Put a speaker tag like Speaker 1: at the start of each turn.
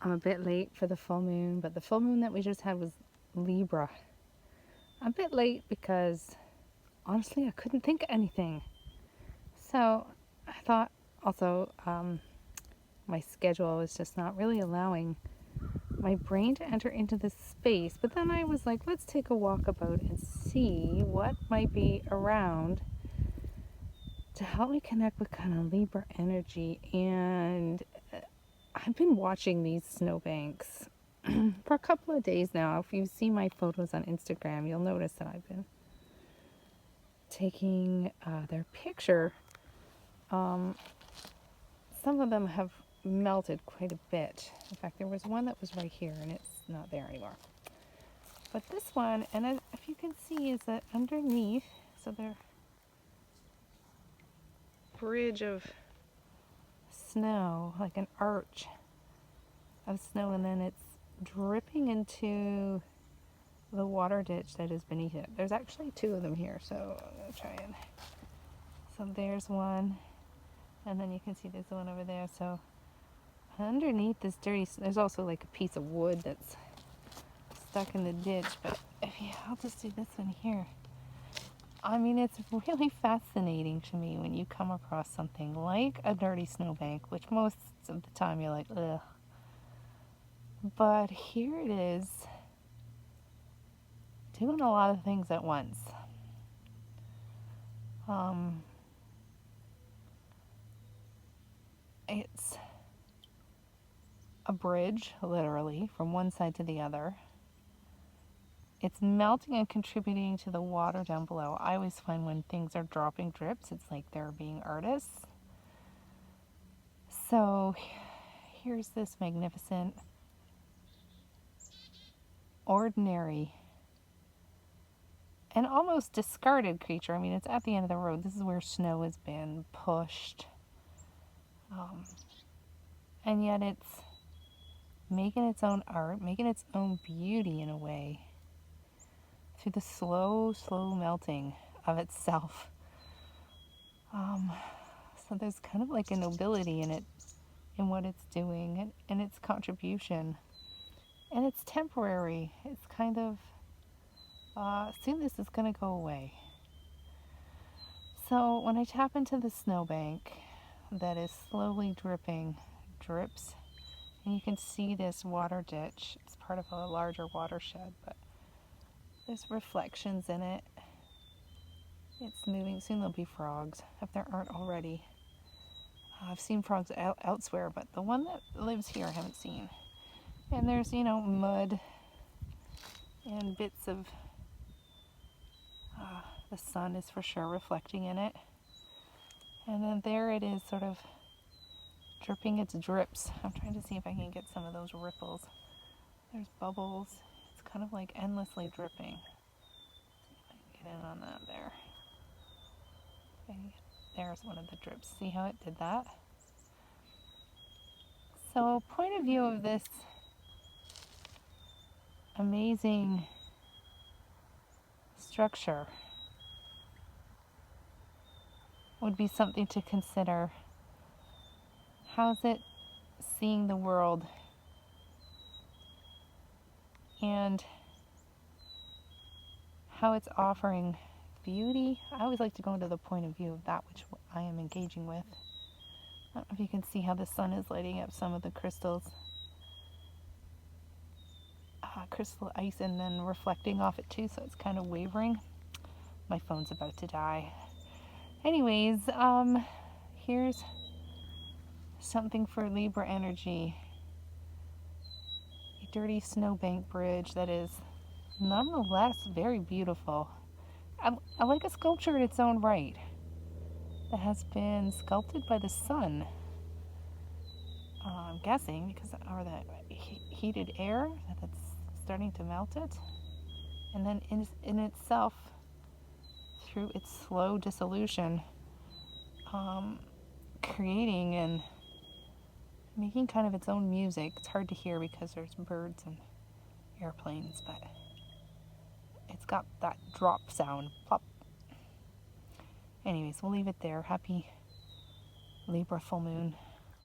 Speaker 1: I'm a bit late for the full moon, but the full moon that we just had was Libra. I'm a bit late because honestly I couldn't think of anything. So I thought also my schedule was just not really allowing my brain to enter into this space. But then I was like, let's take a walk about and see what might be around to help me connect with kind of Libra energy. And I've been watching these snowbanks for a couple of days now. If you see my photos on Instagram, you'll notice that I've been taking their picture. Some of them have melted quite a bit. In fact, there was one that was right here and it's not there anymore. But this one, and if you can see, is that underneath, so their bridge of snow, like an arch of snow, and then it's dripping into the water ditch that is beneath it. There's actually two of them here, so I'm going to try and... So there's one, and then you can see there's one over there. So underneath this dirty, there's also like a piece of wood that's stuck in the ditch, but I'll just do this one here. I mean, it's really fascinating to me when you come across something like a dirty snowbank, which most of the time you're like, ugh. But here it is, doing a lot of things at once. It's a bridge, literally, from one side to the other. It's melting and contributing to the water down below. I always find when things are dropping drips, it's like they're being artists. So here's this magnificent, ordinary, and almost discarded creature. I mean, it's at the end of the road. This is where snow has been pushed. And yet it's making its own art, making its own beauty in a way, through the slow, slow melting of itself. So there's kind of like a nobility in it, in what it's doing, and its contribution. And it's temporary. It's kind of, soon this is going to go away. So when I tap into the snowbank that is slowly drips, and you can see this water ditch. It's part of a larger watershed, but there's reflections in it. It's moving. Soon there'll be frogs, if there aren't already. I've seen frogs elsewhere, but the one that lives here I haven't seen. And there's, mud and bits of the sun is for sure reflecting in it. And then there it is, sort of dripping its drips. I'm trying to see if I can get some of those ripples. There's bubbles. It's kind of like endlessly dripping. See if I can get in on that there. Okay, there's one of the drips. See how it did that? So, point of view of this amazing structure would be something to consider. How's it seeing the world? And how it's offering beauty. I always like to go into the point of view of that which I am engaging with. I don't know if you can see how the sun is lighting up some of the crystal ice, and then reflecting off it too, so it's kind of wavering. My phone's about to die. Anyways, here's something for Libra energy. A dirty snowbank bridge that is nonetheless very beautiful. I like a sculpture in its own right that has been sculpted by the sun. I'm guessing because or the heated air that's starting to melt it, and then in itself, through its slow dissolution, creating and making kind of its own music. It's hard to hear because there's birds and airplanes, but it's got that drop sound, plop. Anyways, we'll leave it there. Happy Libra full moon.